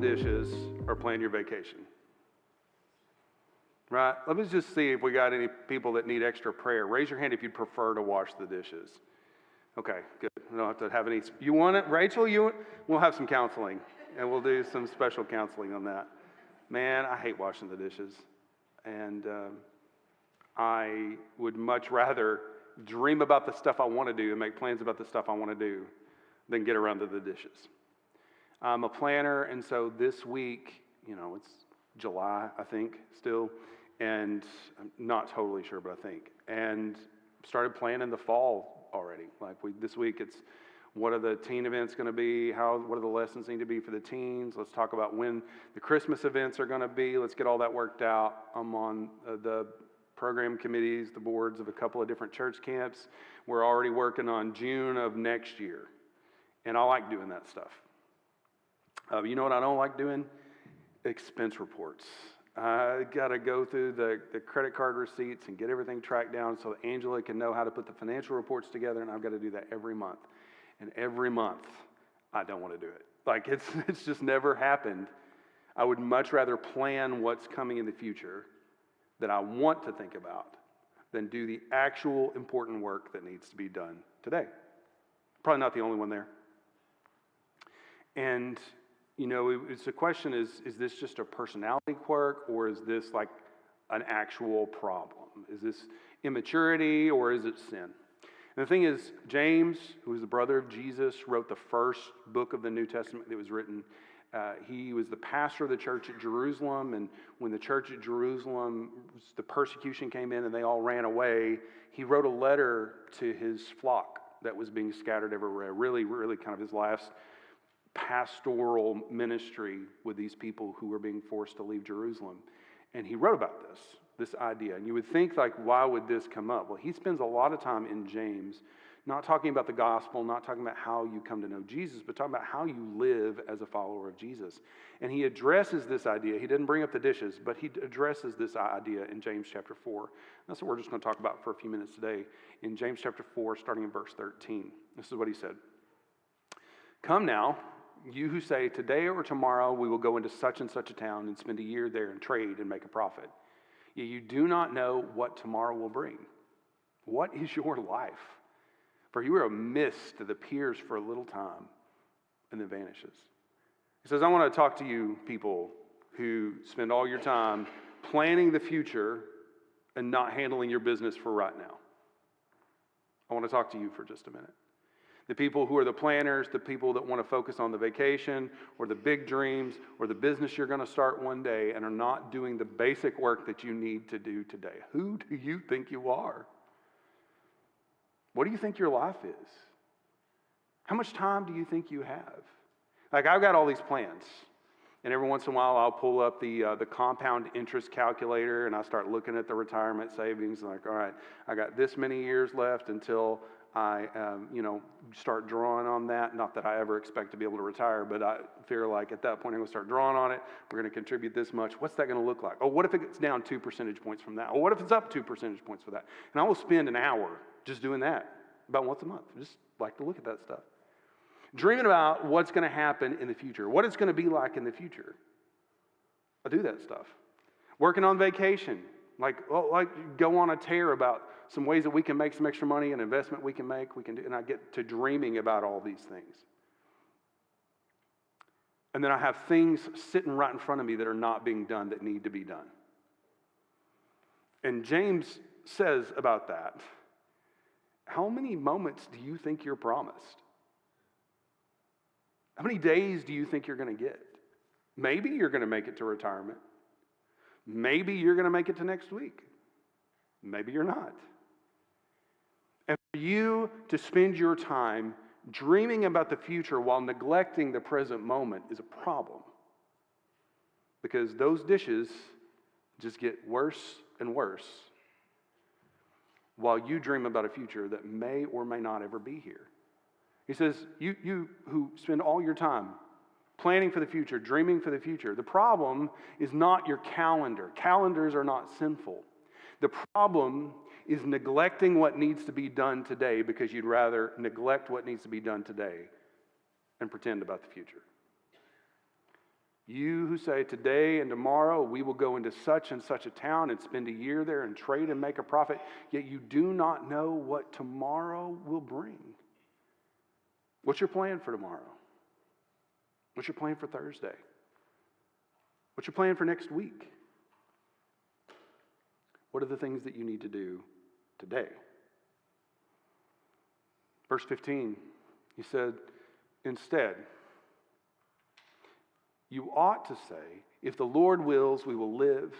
dishes or plan your vacation? Right? Let me just see if we got any people that need extra prayer. Raise your hand if you'd prefer to wash the dishes. Okay, good. We don't have to have any. You want it, Rachel? We'll have some counseling, and we'll do some special counseling on that. Man, I hate washing the dishes, and I would much rather dream about the stuff I want to do and make plans about the stuff I want to do than get around to the dishes. I'm a planner, and so this week, it's July, I think, still, and I'm not totally sure, but I think, and started planning the fall already. This week, it's what are the teen events going to be? What are the lessons need to be for the teens? Let's talk about when the Christmas events are going to be. Let's get all that worked out. I'm on the program committees, the boards of a couple of different church camps. We're already working on June of next year, and I like doing that stuff. You know what I don't like doing? Expense reports. I got to go through the credit card receipts and get everything tracked down so that Angela can know how to put the financial reports together, and I've got to do that every month. And every month, I don't want to do it. It's just never happened. I would much rather plan what's coming in the future that I want to think about than do the actual important work that needs to be done today. Probably not the only one there. And it's a question, is this just a personality quirk, or is this like an actual problem? Is this immaturity, or is it sin? And the thing is, James, who was the brother of Jesus, wrote the first book of the New Testament that was written. He was the pastor of the church at Jerusalem, and when the church at Jerusalem, the persecution came in and they all ran away, he wrote a letter to his flock that was being scattered everywhere. Really, really kind of his last pastoral ministry with these people who were being forced to leave Jerusalem. And he wrote about this idea. And you would think, why would this come up? Well, he spends a lot of time in James not talking about the gospel, not talking about how you come to know Jesus, but talking about how you live as a follower of Jesus. And he addresses this idea. He didn't bring up the dishes, but he addresses this idea in James chapter 4. That's what we're just going to talk about for a few minutes today. In James chapter 4, starting in verse 13. This is what he said. Come now, you who say, today or tomorrow we will go into such and such a town and spend a year there and trade and make a profit. Yet you do not know what tomorrow will bring. What is your life? For you are a mist that appears for a little time and then vanishes. He says, I want to talk to you people who spend all your time planning the future and not handling your business for right now. I want to talk to you for just a minute. The people who are the planners, the people that want to focus on the vacation or the big dreams or the business you're going to start one day and are not doing the basic work that you need to do today. Who do you think you are? What do you think your life is? How much time do you think you have? I've got all these plans, and every once in a while I'll pull up the compound interest calculator and I start looking at the retirement savings and all right, I got this many years left until I, start drawing on that. Not that I ever expect to be able to retire, but I feel like at that point I'm going to start drawing on it. We're going to contribute this much. What's that going to look like? Oh, what if it gets down 2 percentage points from that? Oh, what if it's up 2 percentage points for that? And I will spend an hour just doing that about once a month. I just like to look at that stuff. Dreaming about what's going to happen in the future, what it's going to be like in the future. I do that stuff. Working on vacation, go on a tear about some ways that we can make some extra money, an investment we can make, and I get to dreaming about all these things. And then I have things sitting right in front of me that are not being done that need to be done. And James says about that, how many moments do you think you're promised? How many days do you think you're going to get? Maybe you're going to make it to retirement. Maybe you're going to make it to next week. Maybe you're not. And for you to spend your time dreaming about the future while neglecting the present moment is a problem. Because those dishes just get worse and worse while you dream about a future that may or may not ever be here. He says, you who spend all your time planning for the future, dreaming for the future, the problem is not your calendar. Calendars are not sinful. The problem is neglecting what needs to be done today because you'd rather neglect what needs to be done today and pretend about the future. You who say today and tomorrow we will go into such and such a town and spend a year there and trade and make a profit, yet you do not know what tomorrow will bring. What's your plan for tomorrow? What's your plan for Thursday? What's your plan for next week? What are the things that you need to do today? Verse 15, he said, instead, you ought to say, if the Lord wills, we will live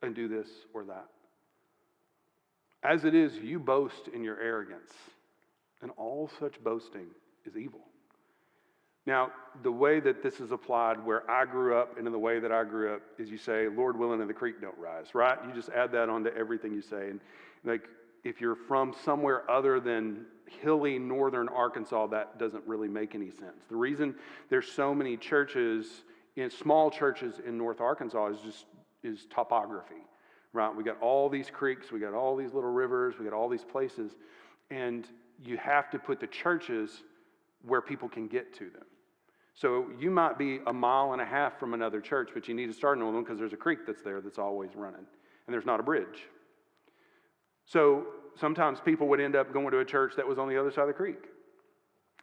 and do this or that. As it is, you boast in your arrogance, and all such boasting is evil. Now, the way that this is applied where I grew up and in the way that I grew up is you say, Lord willing and the creek don't rise, right? You just add that onto everything you say. And like, if you're from somewhere other than hilly northern Arkansas, that doesn't really make any sense. The reason there's so many churches, small churches in North Arkansas is topography, right? We got all these creeks, we got all these little rivers, we got all these places, and you have to put the churches where people can get to them. So you might be a mile and a half from another church, but you need to start in one because there's a creek that's there that's always running, and there's not a bridge. So sometimes people would end up going to a church that was on the other side of the creek.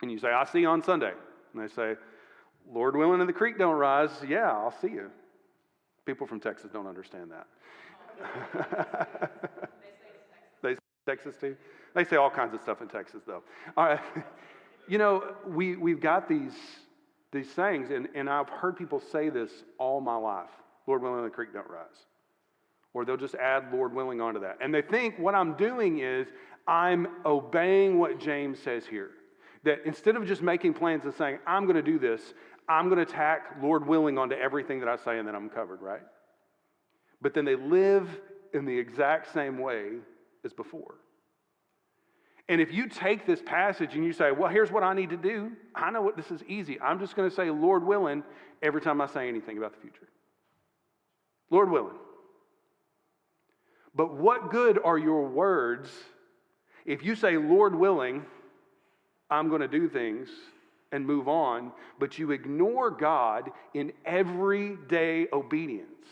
And you say, I see you on Sunday. And they say, Lord willing and the creek don't rise. Yeah, I'll see you. People from Texas don't understand that. They say Texas too? They say all kinds of stuff in Texas though. All right. You know, we've got these sayings, and I've heard people say this all my life. Lord willing, the creek don't rise. Or they'll just add Lord willing onto that. And they think what I'm doing is I'm obeying what James says here. That instead of just making plans and saying, I'm going to do this, I'm going to tack Lord willing onto everything that I say and then I'm covered, right? But then they live in the exact same way as before. And if you take this passage and you say, well, here's what I need to do. I know what this is easy. I'm just going to say, Lord willing, every time I say anything about the future. Lord willing. But what good are your words if you say, Lord willing, I'm going to do things and move on, but you ignore God in everyday obedience?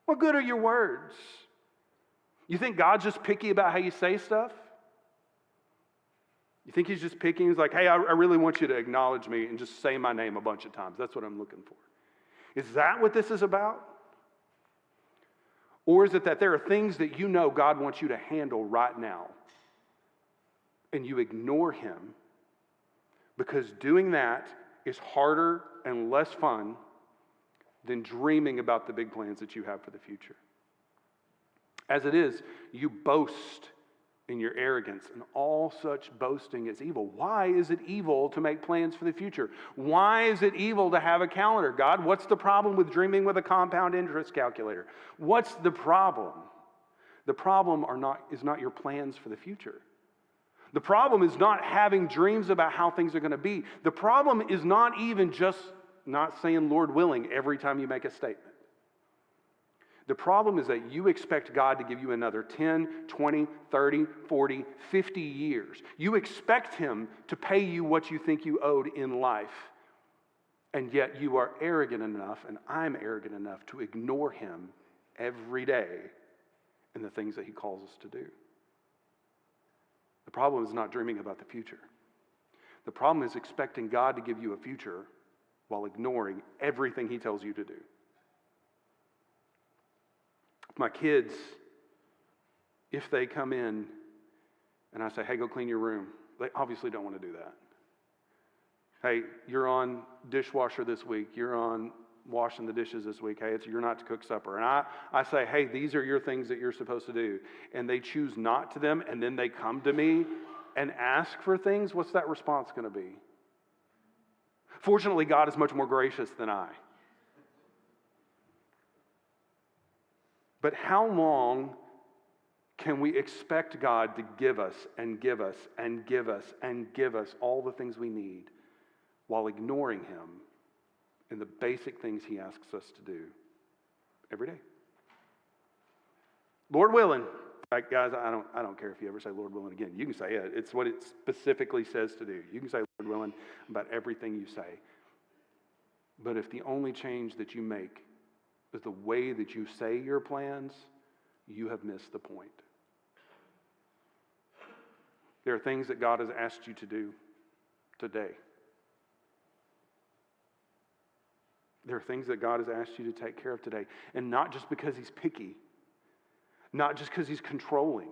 What good are your words? You think God's just picky about how you say stuff? You think he's just picking? He's like, hey, I really want you to acknowledge me and just say my name a bunch of times. That's what I'm looking for. Is that what this is about? Or is it that there are things that you know God wants you to handle right now, and you ignore him because doing that is harder and less fun than dreaming about the big plans that you have for the future? As it is, you boast in your arrogance, and all such boasting is evil. Why is it evil to make plans for the future? Why is it evil to have a calendar? God, what's the problem with dreaming with a compound interest calculator? What's the problem? The problem is not your plans for the future. The problem is not having dreams about how things are going to be. The problem is not even just not saying Lord willing every time you make a statement. The problem is that you expect God to give you another 10, 20, 30, 40, 50 years. You expect him to pay you what you think you owed in life. And yet you are arrogant enough, and I'm arrogant enough to ignore him every day in the things that he calls us to do. The problem is not dreaming about the future. The problem is expecting God to give you a future while ignoring everything he tells you to do. My kids, if they come in and I say, hey, go clean your room, they obviously don't want to do that. Hey, you're on dishwasher this week. You're on washing the dishes this week. Hey, you're not to cook supper. And I say, hey, these are your things that you're supposed to do. And they choose not to them, and then they come to me and ask for things. What's that response going to be? Fortunately, God is much more gracious than I. But how long can we expect God to give us and give us and give us and give us all the things we need while ignoring him in the basic things he asks us to do every day? Lord willing. Like, guys, I don't care if you ever say Lord willing again. You can say it. It's what it specifically says to do. You can say Lord willing about everything you say. But if the only change that you make is the way that you say your plans, you have missed the point. There are things that God has asked you to do today. There are things that God has asked you to take care of today. And not just because He's picky, not just because He's controlling,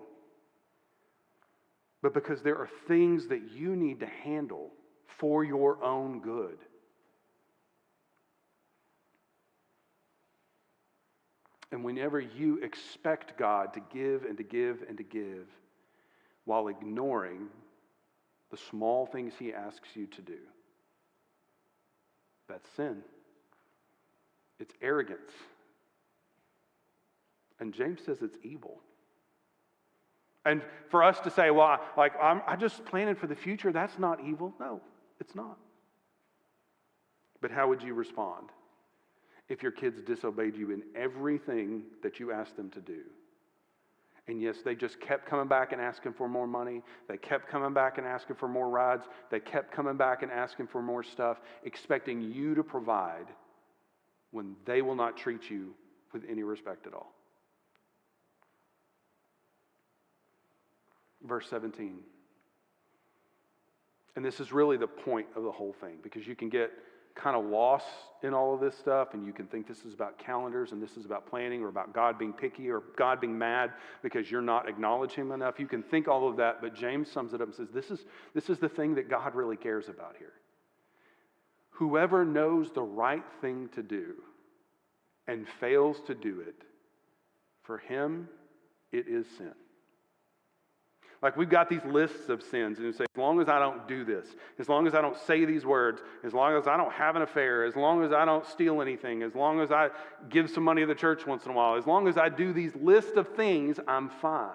but because there are things that you need to handle for your own good. And whenever you expect God to give and to give and to give while ignoring the small things He asks you to do, that's sin. It's arrogance. And James says it's evil. And for us to say, well, I just planning for the future, that's not evil. No, it's not. But how would you respond if your kids disobeyed you in everything that you asked them to do? And yes, they just kept coming back and asking for more money. They kept coming back and asking for more rides. They kept coming back and asking for more stuff, expecting you to provide when they will not treat you with any respect at all. Verse 17. And this is really the point of the whole thing, because you can get kind of lost in all of this stuff, and you can think this is about calendars and this is about planning or about God being picky or God being mad because you're not acknowledging Him enough. You can think all of that, but James sums it up and says this is the thing that God really cares about here. Whoever knows the right thing to do and fails to do it, for him it is sin. Like, we've got these lists of sins, and you say, as long as I don't do this, as long as I don't say these words, as long as I don't have an affair, as long as I don't steal anything, as long as I give some money to the church once in a while, as long as I do these lists of things, I'm fine.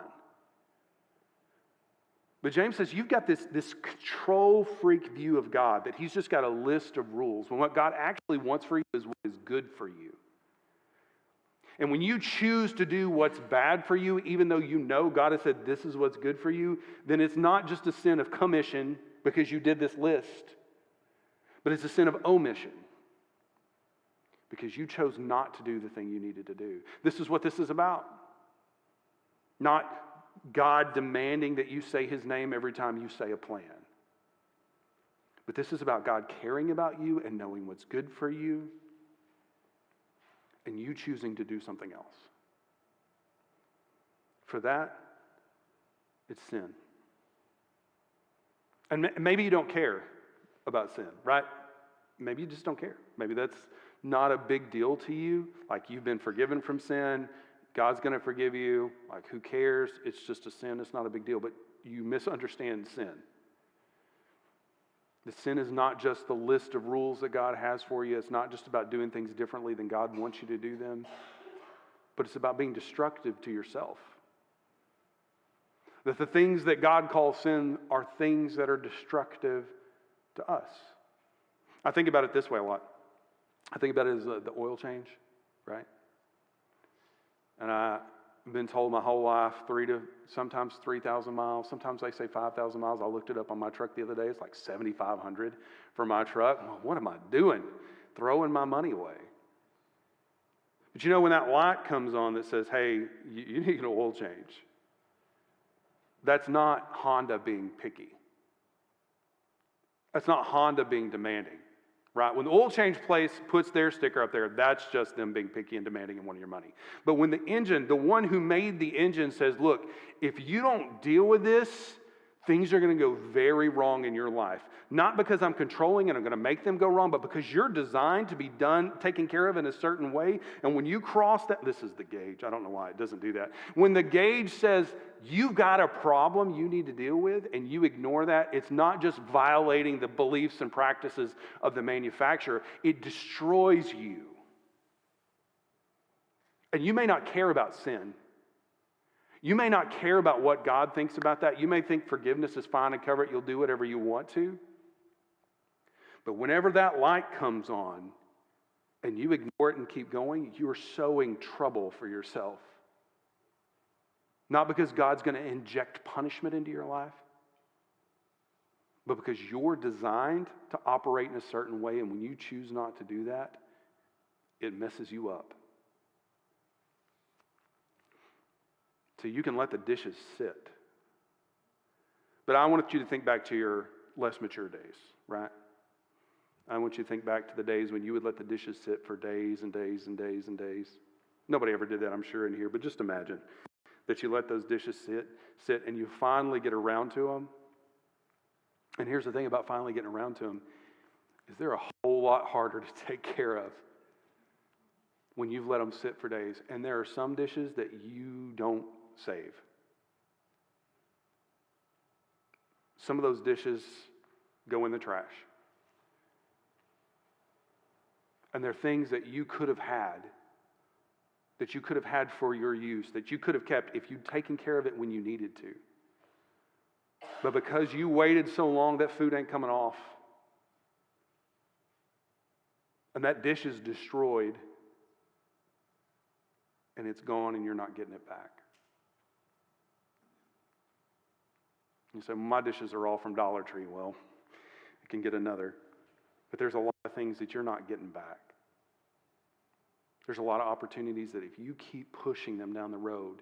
But James says you've got this control freak view of God, that He's just got a list of rules, when what God actually wants for you is what is good for you. And when you choose to do what's bad for you, even though you know God has said this is what's good for you, then it's not just a sin of commission because you did this list, but it's a sin of omission because you chose not to do the thing you needed to do. This is what this is about. Not God demanding that you say His name every time you say a plan. But this is about God caring about you and knowing what's good for you, and you choosing to do something else. For that, it's sin. And maybe you don't care about sin, right? Maybe you just don't care. Maybe that's not a big deal to you. Like, you've been forgiven from sin. God's going to forgive you. Like, who cares? It's just a sin. It's not a big deal. But you misunderstand sin. The sin is not just the list of rules that God has for you. It's not just about doing things differently than God wants you to do them. But it's about being destructive to yourself. That the things that God calls sin are things that are destructive to us. I think about it this way a lot. I think about it as the oil change, right? And I've been told my whole life, sometimes 3,000 miles. Sometimes they say 5,000 miles. I looked it up on my truck the other day. It's like 7,500 for my truck. Well, what am I doing? Throwing my money away. But you know, when that light comes on that says, hey, you need an oil change, that's not Honda being picky. That's not Honda being demanding. Right? When the oil change place puts their sticker up there, that's just them being picky and demanding and wanting your money. But when the one who made the engine says, look, if you don't deal with this, things are going to go very wrong in your life. Not because I'm controlling and I'm going to make them go wrong, but because you're designed to be taken care of in a certain way. And when you cross that, this is the gauge. I don't know why it doesn't do that. When the gauge says you've got a problem you need to deal with and you ignore that, it's not just violating the beliefs and practices of the manufacturer. It destroys you. And you may not care about sin. You may not care about what God thinks about that. You may think forgiveness is fine and cover it. You'll do whatever you want to. But whenever that light comes on and you ignore it and keep going, you are sowing trouble for yourself. Not because God's going to inject punishment into your life, but because you're designed to operate in a certain way, and when you choose not to do that, it messes you up. So you can let the dishes sit. But I want you to think back to your less mature days, right? I want you to think back to the days when you would let the dishes sit for days and days and days and days. Nobody ever did that, I'm sure, in here, but just imagine that you let those dishes sit, and you finally get around to them. And here's the thing about finally getting around to them, is they're a whole lot harder to take care of when you've let them sit for days. And there are some dishes that you don't save. Some of those dishes go in the trash. And they're things that you could have had for your use, that you could have kept if you'd taken care of it when you needed to. But because you waited so long, that food ain't coming off. And that dish is destroyed, and it's gone, and you're not getting it back. You say, my dishes are all from Dollar Tree. Well, you can get another. But there's a lot of things that you're not getting back. There's a lot of opportunities that if you keep pushing them down the road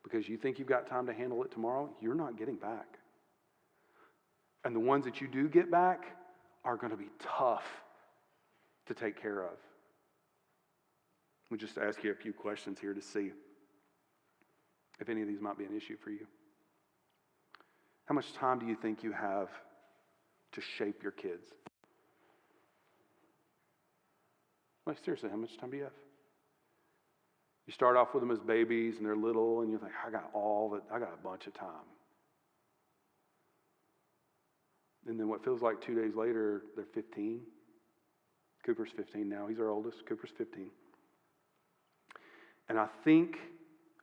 because you think you've got time to handle it tomorrow, you're not getting back. And the ones that you do get back are going to be tough to take care of. We'll just ask you a few questions here to see if any of these might be an issue for you. How much time do you think you have to shape your kids? Like, seriously, how much time do you have? You start off with them as babies and they're little, and you're like, I got a bunch of time. And then what feels like 2 days later, they're 15. Cooper's 15 now. He's our oldest. Cooper's 15. And I think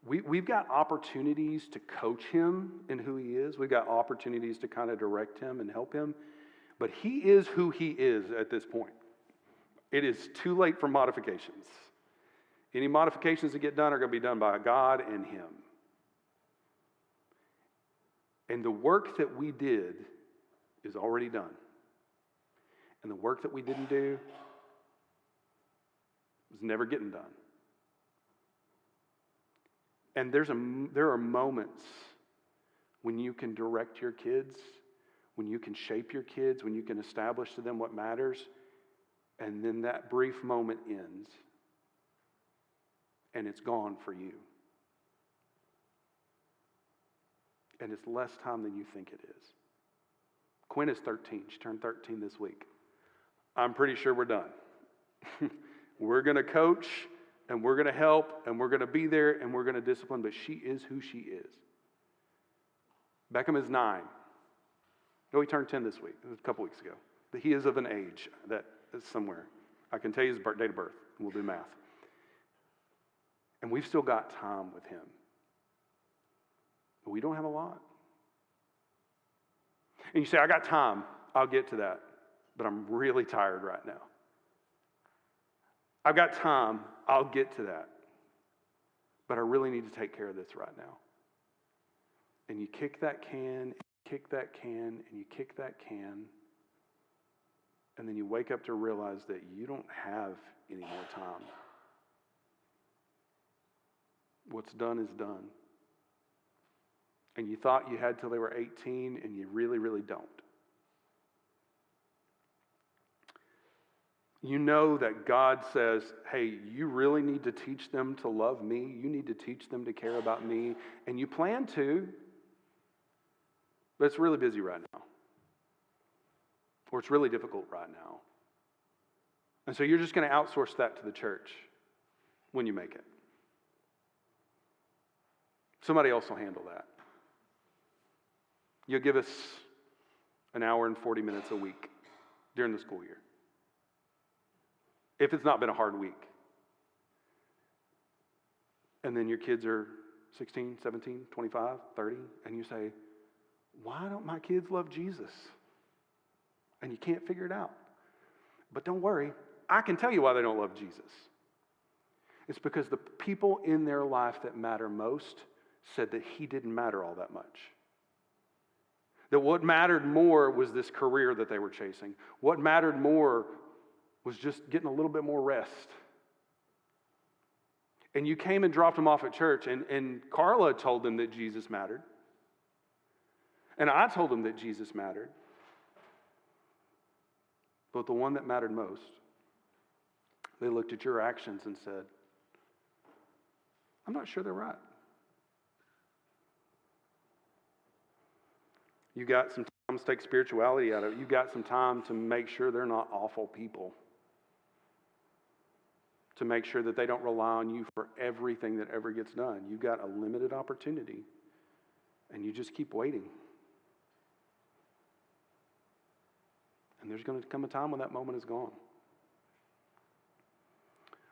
we've got opportunities to coach him in who he is. We've got opportunities to kind of direct him and help him. But he is who he is at this point. It is too late for modifications. Any modifications that get done are going to be done by God and him. And the work that we did is already done. And the work that we didn't do is never getting done. And there are moments when you can direct your kids, when you can shape your kids, when you can establish to them what matters, and then that brief moment ends, and it's gone for you. And it's less time than you think it is. Quinn is 13. She turned 13 this week. I'm pretty sure we're done. We're going to coach, and we're going to help, and we're going to be there, and we're going to discipline, but she is who she is. Beckham is 9. No, he turned 10 this week. It was a couple weeks ago. But he is of an age that is somewhere. I can tell you his date of birth, and we'll do math. And we've still got time with him. But we don't have a lot. And you say, I got time. I'll get to that. But I'm really tired right now. I've got time. I'll get to that. But I really need to take care of this right now. And you kick that can, and you kick that can, and you kick that can. And then you wake up to realize that you don't have any more time. What's done is done. And you thought you had till they were 18, and you really, really don't. You know that God says, hey, you really need to teach them to love me. You need to teach them to care about me. And you plan to, but it's really busy right now. Or it's really difficult right now. And so you're just going to outsource that to the church when you make it. Somebody else will handle that. You'll give us an hour and 40 minutes a week during the school year. If it's not been a hard week. And then your kids are 16, 17, 25, 30, and you say, why don't my kids love Jesus? And you can't figure it out. But don't worry, I can tell you why they don't love Jesus. It's because the people in their life that matter most said that he didn't matter all that much. That what mattered more was this career that they were chasing. What mattered more was just getting a little bit more rest. And you came and dropped them off at church, and Carla told them that Jesus mattered. And I told them that Jesus mattered. But the one that mattered most, they looked at your actions and said, I'm not sure they're right. You got some time to take spirituality out of it. You got some time to make sure they're not awful people. To make sure that they don't rely on you for everything that ever gets done. You got a limited opportunity, and you just keep waiting. And there's going to come a time when that moment is gone.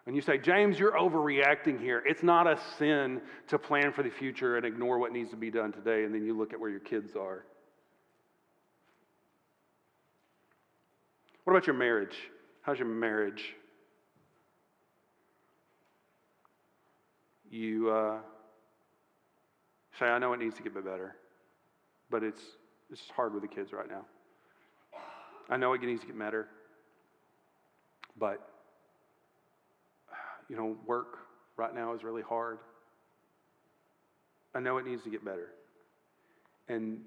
And you say, James, you're overreacting here. It's not a sin to plan for the future and ignore what needs to be done today, and then you look at where your kids are. What about your marriage? How's your marriage? You say, I know it needs to get better, but it's hard with the kids right now. I know it needs to get better, but work right now is really hard. I know it needs to get better. And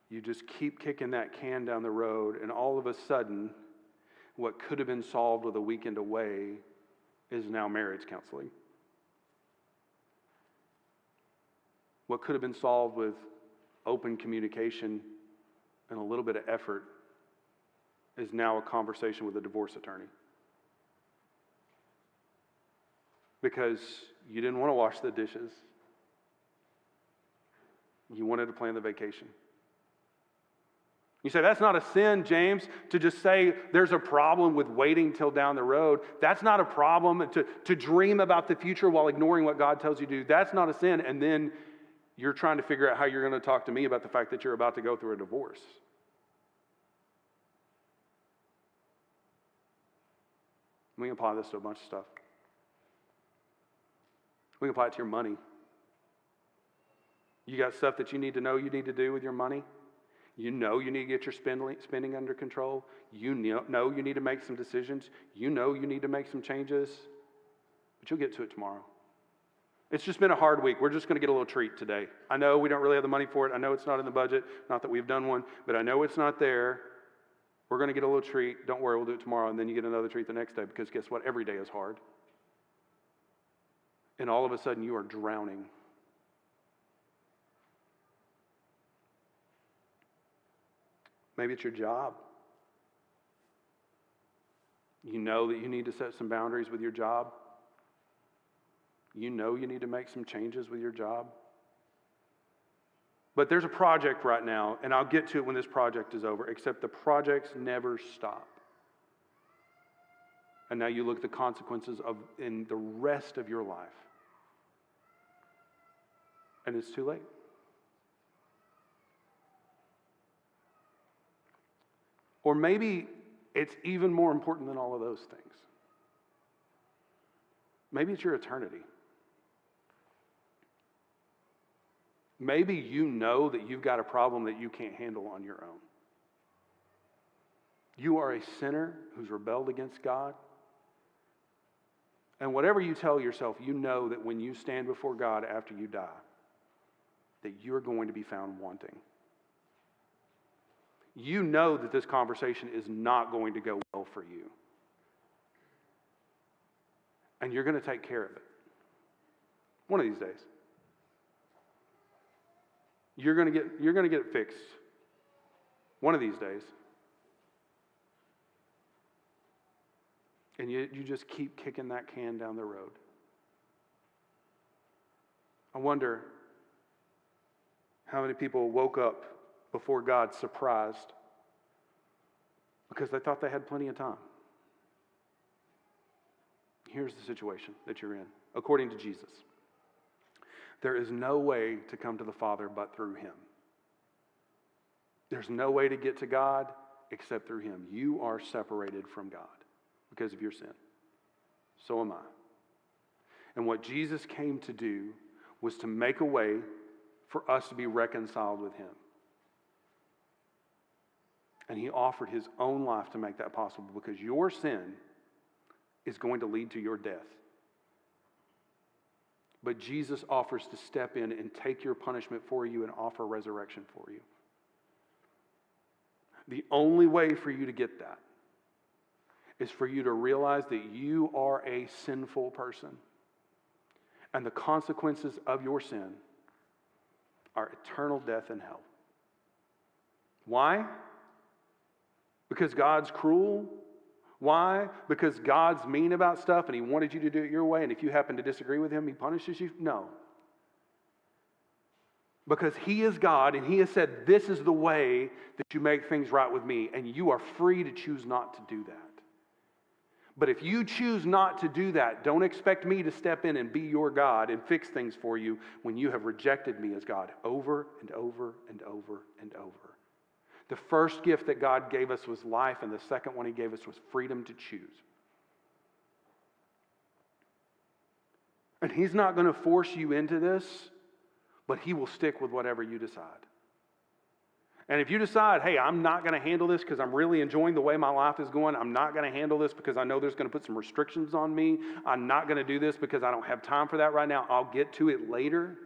you just keep kicking that can down the road, and all of a sudden, what could have been solved with a weekend away is now marriage counseling. What could have been solved with open communication and a little bit of effort is now a conversation with a divorce attorney. Because you didn't want to wash the dishes. You wanted to plan the vacation. You say, that's not a sin, James, to just say there's a problem with waiting till down the road. That's not a problem to dream about the future while ignoring what God tells you to do. That's not a sin. And then you're trying to figure out how you're going to talk to me about the fact that you're about to go through a divorce. We can apply this to a bunch of stuff. We can apply it to your money. You got stuff that you need to know you need to do with your money. You know you need to get your spending under control. You know you need to make some decisions. You know you need to make some changes. But you'll get to it tomorrow. It's just been a hard week. We're just going to get a little treat today. I know we don't really have the money for it. I know it's not in the budget. Not that we've done one, but I know it's not there. We're going to get a little treat. Don't worry, we'll do it tomorrow. And then you get another treat the next day, because guess what? Every day is hard. And all of a sudden you are drowning. Maybe it's your job. You know that you need to set some boundaries with your job. You know you need to make some changes with your job. But there's a project right now, and I'll get to it when this project is over, except the projects never stop. And now you look at the consequences in the rest of your life. And it's too late. Or maybe it's even more important than all of those things. Maybe it's your eternity. Maybe you know that you've got a problem that you can't handle on your own. You are a sinner who's rebelled against God. And whatever you tell yourself, you know that when you stand before God after you die, that you're going to be found wanting. You know that this conversation is not going to go well for you. And you're going to take care of it. One of these days. You're going to get it fixed. One of these days. And you just keep kicking that can down the road. I wonder how many people woke up before God surprised because they thought they had plenty of time. Here's the situation that you're in, according to Jesus. There is no way to come to the Father but through Him. There's no way to get to God except through Him. You are separated from God because of your sin. So am I. And what Jesus came to do was to make a way for us to be reconciled with Him. And he offered his own life to make that possible because your sin is going to lead to your death. But Jesus offers to step in and take your punishment for you and offer resurrection for you. The only way for you to get that is for you to realize that you are a sinful person. And the consequences of your sin are eternal death in hell. Why? Because God's cruel? Why? Because God's mean about stuff and he wanted you to do it your way, and if you happen to disagree with him, he punishes you? No. Because he is God and he has said, this is the way that you make things right with me, and you are free to choose not to do that. But if you choose not to do that, don't expect me to step in and be your God and fix things for you when you have rejected me as God over and over and over and over. The first gift that God gave us was life, and the second one he gave us was freedom to choose. And he's not going to force you into this, but he will stick with whatever you decide. And if you decide, hey, I'm not going to handle this because I'm really enjoying the way my life is going, I'm not going to handle this because I know there's going to put some restrictions on me, I'm not going to do this because I don't have time for that right now, I'll get to it later,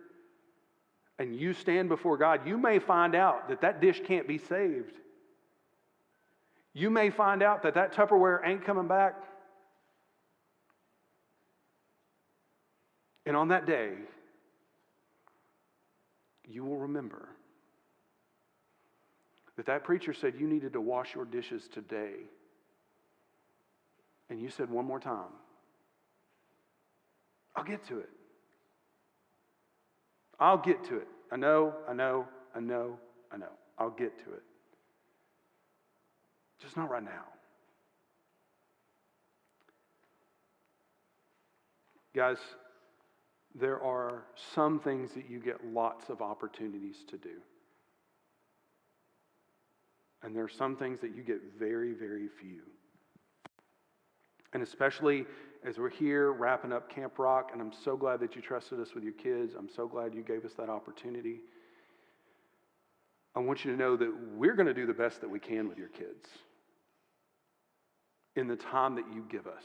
and you stand before God, you may find out that that dish can't be saved. You may find out that that Tupperware ain't coming back. And on that day, you will remember that preacher said you needed to wash your dishes today. And you said one more time, I'll get to it. I'll get to it. I know. I'll get to it. Just not right now. Guys, there are some things that you get lots of opportunities to do. And there are some things that you get very, very few. And especially as we're here wrapping up Camp Rock, and I'm so glad that you trusted us with your kids. I'm so glad you gave us that opportunity. I want you to know that we're going to do the best that we can with your kids in the time that you give us.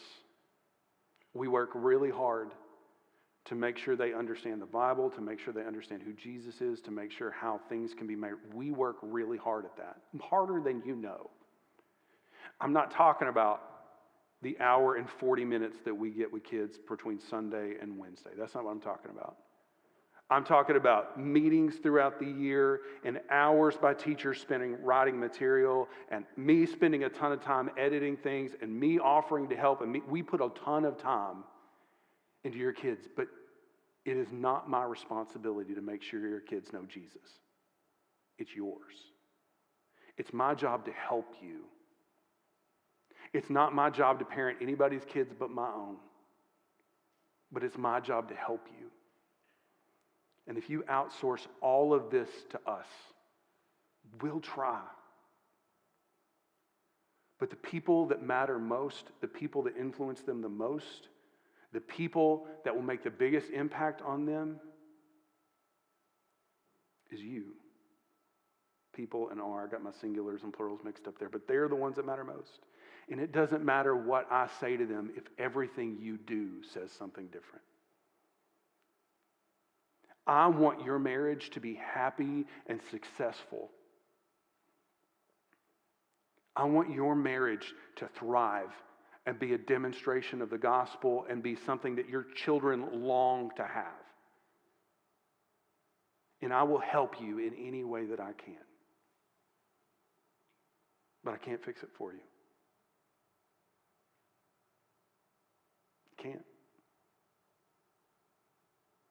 We work really hard to make sure they understand the Bible, to make sure they understand who Jesus is, to make sure how things can be made. We work really hard at that, harder than you know. I'm not talking about the hour and 40 minutes that we get with kids between Sunday and Wednesday. That's not what I'm talking about. I'm talking about meetings throughout the year and hours by teachers spending writing material and me spending a ton of time editing things and me offering to help. And we put a ton of time into your kids, but it is not my responsibility to make sure your kids know Jesus. It's yours. It's my job to help you. It's not my job to parent anybody's kids but my own, but it's my job to help you. And if you outsource all of this to us, we'll try. But the people that matter most, the people that influence them the most, the people that will make the biggest impact on them is you. People and R, I got my singulars and plurals mixed up there, but they're the ones that matter most. And it doesn't matter what I say to them if everything you do says something different. I want your marriage to be happy and successful. I want your marriage to thrive and be a demonstration of the gospel and be something that your children long to have. And I will help you in any way that I can. But I can't fix it for you. Can't.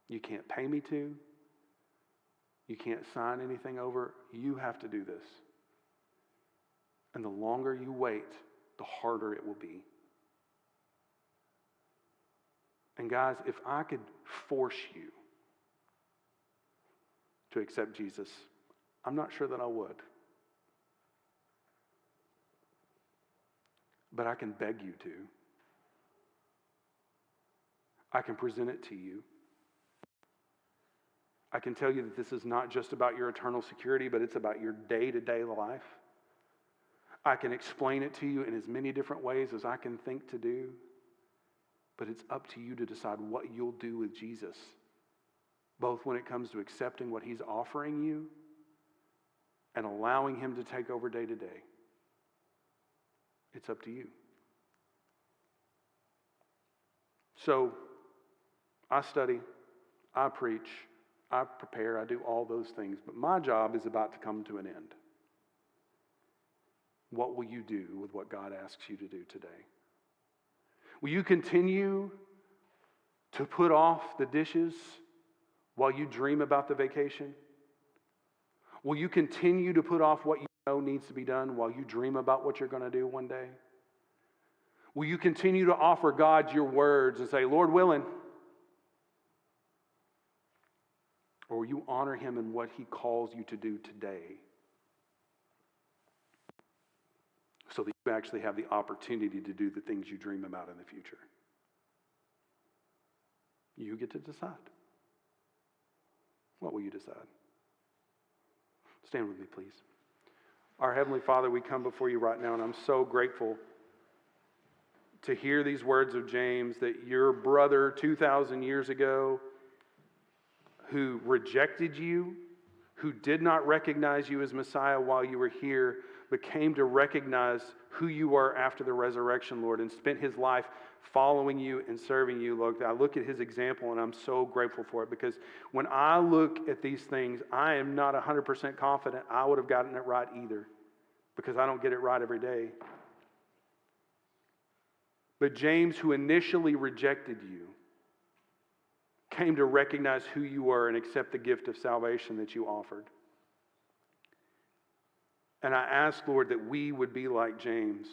You can't pay me to. You can't sign anything over. You have to do this. And the longer you wait, the harder it will be. And guys, if I could force you to accept Jesus, I'm not sure that I would. But I can beg you to. I can present it to you. I can tell you that this is not just about your eternal security, but it's about your day-to-day life. I can explain it to you in as many different ways as I can think to do. But it's up to you to decide what you'll do with Jesus, both when it comes to accepting what he's offering you and allowing him to take over day to day. It's up to you. So, I study, I preach, I prepare, I do all those things, but my job is about to come to an end. What will you do with what God asks you to do today? Will you continue to put off the dishes while you dream about the vacation? Will you continue to put off what you know needs to be done while you dream about what you're going to do one day? Will you continue to offer God your words and say, Lord willing? Or will you honor him in what he calls you to do today so that you actually have the opportunity to do the things you dream about in the future? You get to decide. What will you decide? Stand with me, please. Our Heavenly Father, we come before you right now, and I'm so grateful to hear these words of James, that your brother 2,000 years ago, who rejected you, who did not recognize you as Messiah while you were here, but came to recognize who you are after the resurrection, Lord, and spent his life following you and serving you. Lord, I look at his example and I'm so grateful for it, because when I look at these things, I am not 100% confident I would have gotten it right either, because I don't get it right every day. But James, who initially rejected you, came to recognize who you were and accept the gift of salvation that you offered. And I ask, Lord, that we would be like James.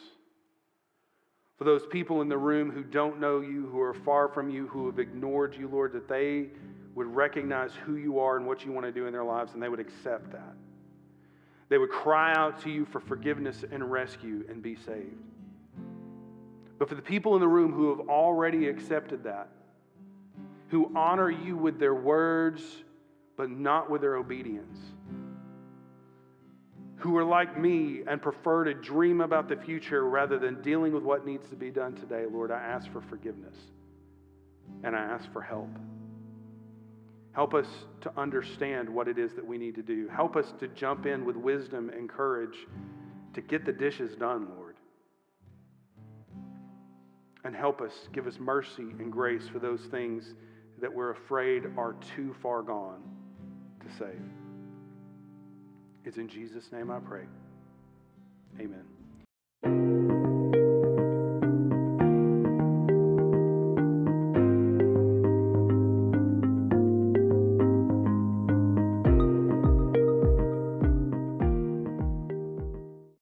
For those people in the room who don't know you, who are far from you, who have ignored you, Lord, that they would recognize who you are and what you want to do in their lives, and they would accept that. They would cry out to you for forgiveness and rescue and be saved. But for the people in the room who have already accepted that, who honor you with their words, but not with their obedience, who are like me and prefer to dream about the future rather than dealing with what needs to be done today, Lord, I ask for forgiveness and I ask for help. Help us to understand what it is that we need to do. Help us to jump in with wisdom and courage to get the dishes done, Lord. And help us, give us mercy and grace for those things that we're afraid are too far gone to save. It's in Jesus' name I pray. Amen.